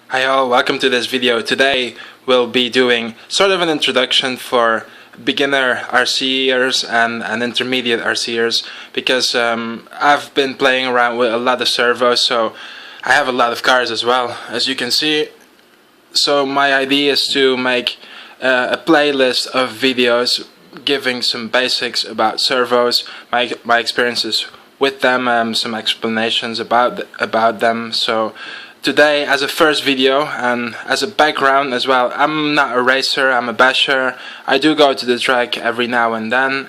Hi all, welcome to this video. Today we'll be doing sort of an introduction for beginner RCers and intermediate RCers because I've been playing around with a lot of servos, so I have a lot of cars as well, as you can see. So my idea is to make a playlist of videos giving some basics about servos, my experiences with them, some explanations about them. So today, as a first video and as a background as well, I'm not a racer, I'm a basher. I do go to the track every now and then,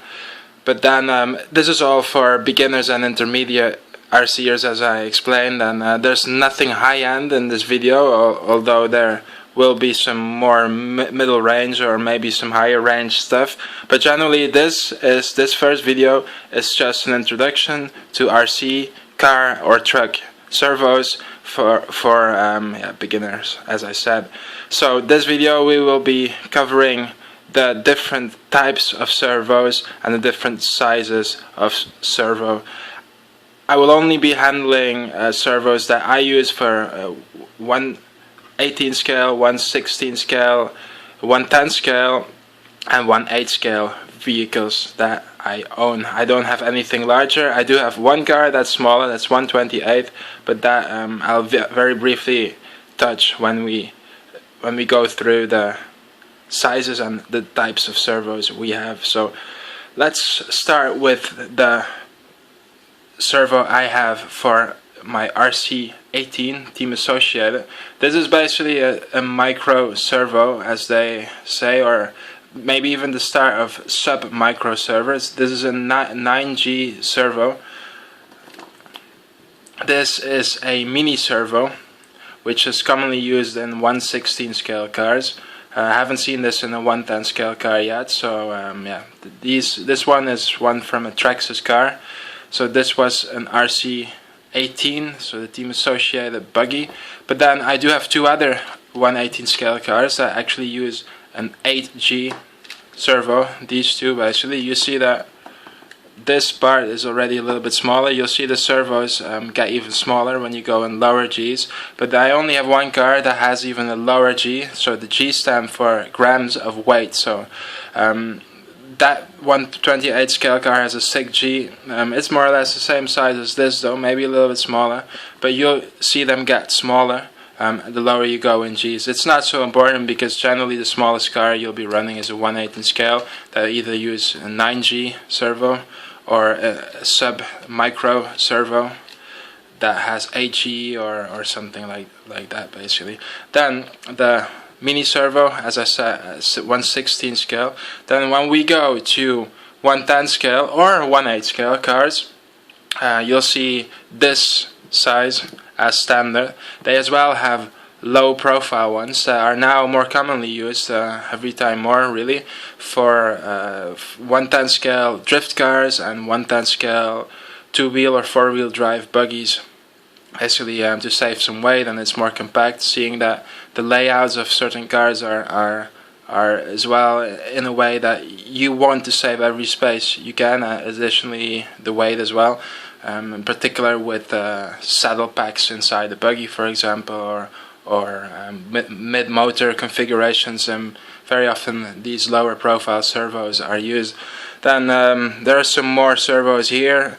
but then this is all for beginners and intermediate RCers, as I explained, and there's nothing high-end in this video, although there will be some more middle range or maybe some higher range stuff. But generally this first video is just an introduction to RC, car or truck servos for beginners, as I said. So this video we will be covering the different types of servos and the different sizes of servo. I will only be handling servos that I use for 1/18 scale, 1/16 scale, 1/10 scale and 1/8 scale vehicles that I own. I don't have anything larger. I do have one car that's smaller, that's 1/28, but that I'll very briefly touch when we go through the sizes and the types of servos we have. So let's start with the servo I have for my RC18 team associated. This is basically a micro servo, as they say, or maybe even the start of sub micro servos. This is a 9G servo. This is a mini servo, which is commonly used in 1/16 scale cars. I haven't seen this in a 1/10 scale car yet, so yeah, this one is one from a Traxxas car. So this was an RC18, so the team associated buggy. But then I do have two other 1/18 scale cars that actually use an 8G servo. These two basically, you see that this part is already a little bit smaller. You'll see the servos get even smaller when you go in lower Gs. But I only have one car that has even a lower G, so the G stand for grams of weight. So that 1/28 scale car has a 6G. It's more or less the same size as this though, maybe a little bit smaller, but you'll see them get smaller the lower you go in Gs. It's not so important because generally the smallest car you'll be running is a 1/18 scale that either use a 9G servo or a sub micro servo that has 8G or something like that basically. Then the mini servo, as I said, 1/16 scale. Then when we go to 1/10 scale or 1/8 scale cars, you'll see this size as standard. They as well have low profile ones that are now more commonly used, every time more really, for 1/10 scale drift cars and 1/10 scale two-wheel or four-wheel drive buggies. Basically to save some weight, and it's more compact, seeing that the layouts of certain cars are as well in a way that you want to save every space you can, additionally the weight as well, in particular with saddle packs inside the buggy, for example, or mid-motor configurations, and very often these lower profile servos are used. Then there are some more servos here.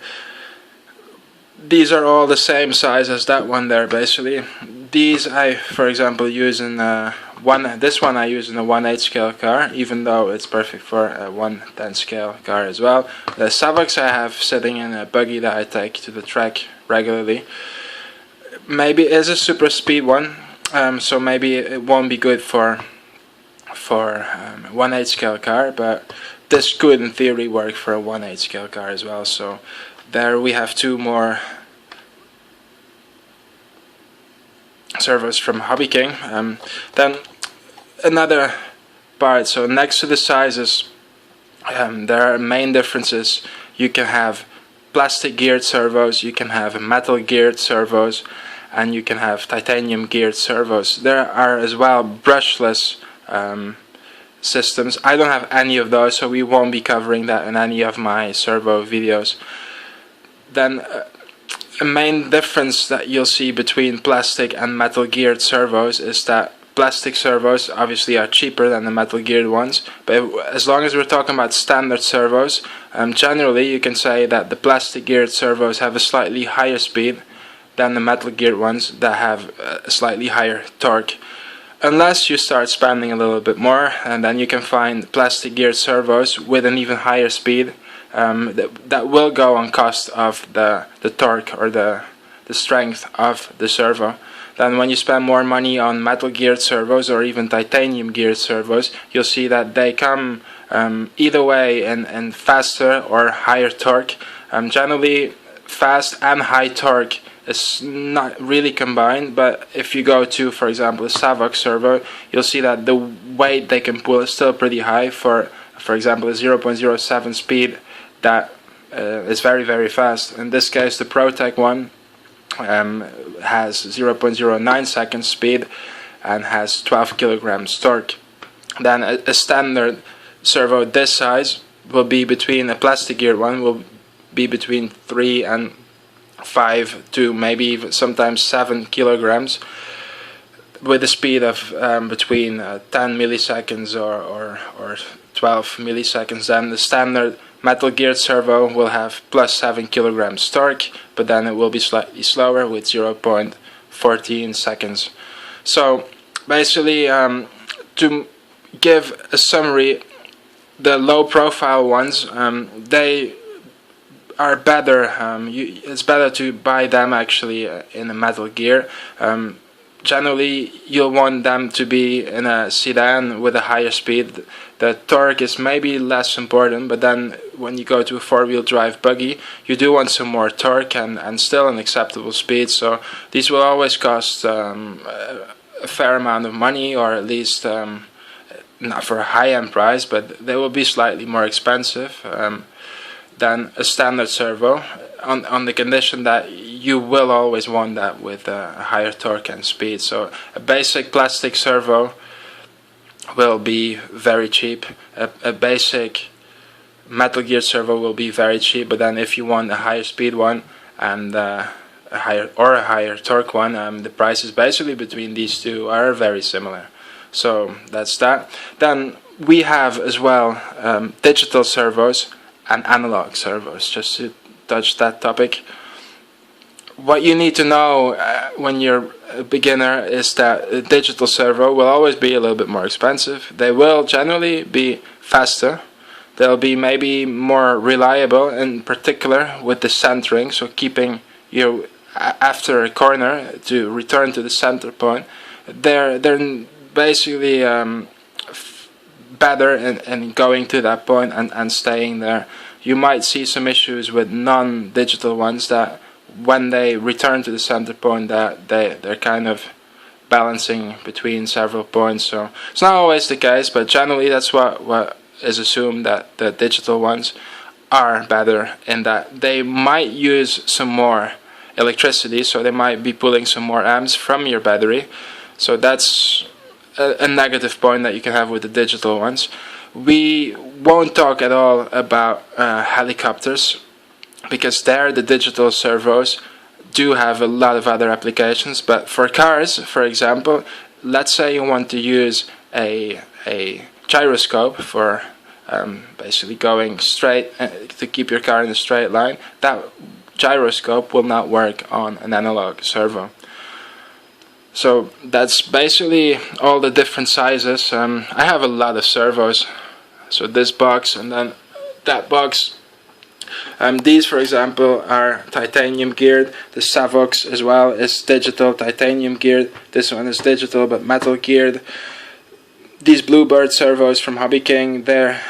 These are all the same size as that one there basically. These I, for example, use in this one I use in a 1/8 scale car, even though it's perfect for a 1/10 scale car as well. The Servox I have sitting in a buggy that I take to the track regularly. Maybe it is a super speed one, so maybe it won't be good for 1/8 scale car, but this could in theory work for a 1/8 scale car as well. So there we have two more servos from Hobby King. Then another part, so next to the sizes there are main differences. You can have plastic geared servos, you can have metal geared servos, and you can have titanium geared servos. There are as well brushless systems. I don't have any of those, so we won't be covering that in any of my servo videos. Then a main difference that you'll see between plastic and metal geared servos is that plastic servos obviously are cheaper than the metal geared ones, but as long as we're talking about standard servos, generally you can say that the plastic geared servos have a slightly higher speed than the metal geared ones that have a slightly higher torque. Unless you start spending a little bit more, and then you can find plastic geared servos with an even higher speed that will go on cost of the torque or the strength of the servo. Then when you spend more money on metal geared servos or even titanium geared servos, you'll see that they come either way in faster or higher torque. Generally fast and high torque is not really combined, but if you go to, for example, a Servo servo, you'll see that the weight they can pull is still pretty high for example, a 0.07 speed that is very fast. In this case, the Protec one has 0.09 seconds speed and has 12 kilograms torque. Then a standard servo this size will be between, a plastic geared one will be between 3 and 5 to maybe even sometimes 7 kilograms with a speed of between 10 milliseconds or 12 milliseconds. Then the standard metal geared servo will have plus 7 kilograms torque, but then it will be slightly slower with 0.14 seconds. So basically, to give a summary, the low profile ones, they are better. It's better to buy them actually in a metal gear. Generally you'll want them to be in a sedan with a higher speed. The torque is maybe less important, but then when you go to a four-wheel drive buggy, you do want some more torque and still an acceptable speed. So these will always cost a fair amount of money, or at least not for a high-end price, but they will be slightly more expensive than a standard servo, on the condition that you will always want that with a higher torque and speed. So a basic plastic servo will be very cheap. A basic metal geared servo will be very cheap, but then if you want a higher speed one and a higher torque one, the prices basically between these two are very similar. So that's that. Then we have as well digital servos and analog servos, just to touch that topic. What you need to know when you're a beginner is that a digital servo will always be a little bit more expensive. They will generally be faster. They'll be maybe more reliable, in particular with the centering, so keeping you after a corner to return to the center point. They're basically better in going to that point and staying there. You might see some issues with non-digital ones that when they return to the center point that they're kind of balancing between several points. So it's not always the case, but generally that's what is assumed, that the digital ones are better in that they might use some more electricity, so they might be pulling some more amps from your battery. So that's a negative point that you can have with the digital ones. We won't talk at all about helicopters, because there the digital servos do have a lot of other applications. But for cars, for example, let's say you want to use a gyroscope for basically going straight to keep your car in a straight line. That gyroscope will not work on an analog servo. So that's basically all the different sizes. I have a lot of servos. So this box and then that box. These, for example, are titanium geared. The Servox as well is digital, titanium geared. This one is digital but metal geared. These Bluebird servos from Hobby King, they're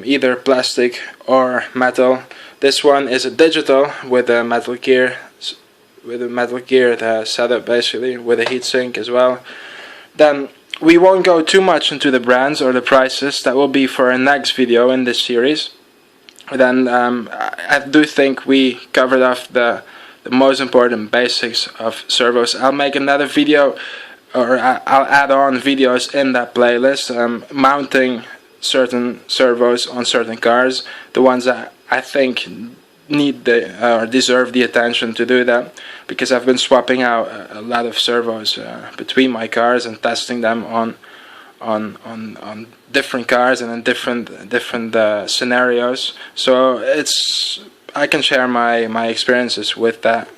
either plastic or metal. This one is a digital with a metal gear, setup, basically with a heatsink as well. Then we won't go too much into the brands or the prices. That will be for our next video in this series. Then I do think we covered off the most important basics of servos. I'll make another video, or I'll add on videos in that playlist, mounting certain servos on certain cars, the ones that I think need or deserve the attention to do that, because I've been swapping out a lot of servos between my cars and testing them on different cars and in different scenarios. So I can share my experiences with that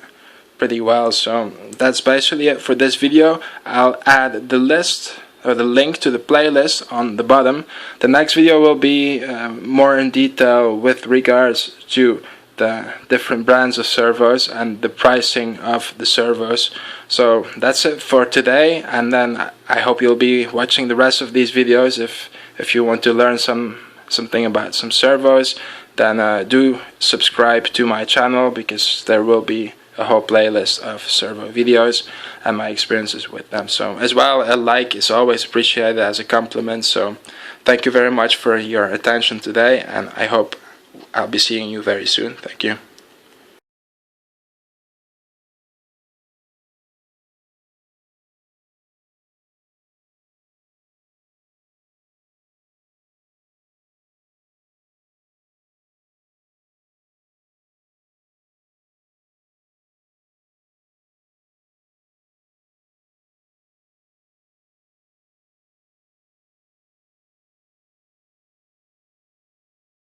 pretty well. So that's basically it for this video. I'll add the list or the link to the playlist on the bottom. The next video will be more in detail with regards to the different brands of servos and the pricing of the servos. So that's it for today, and then I hope you'll be watching the rest of these videos. If you want to learn something about some servos, then do subscribe to my channel, because there will be a whole playlist of servo videos and my experiences with them. So as well, a like is always appreciated as a compliment. So thank you very much for your attention today, and I hope I'll be seeing you very soon. Thank you.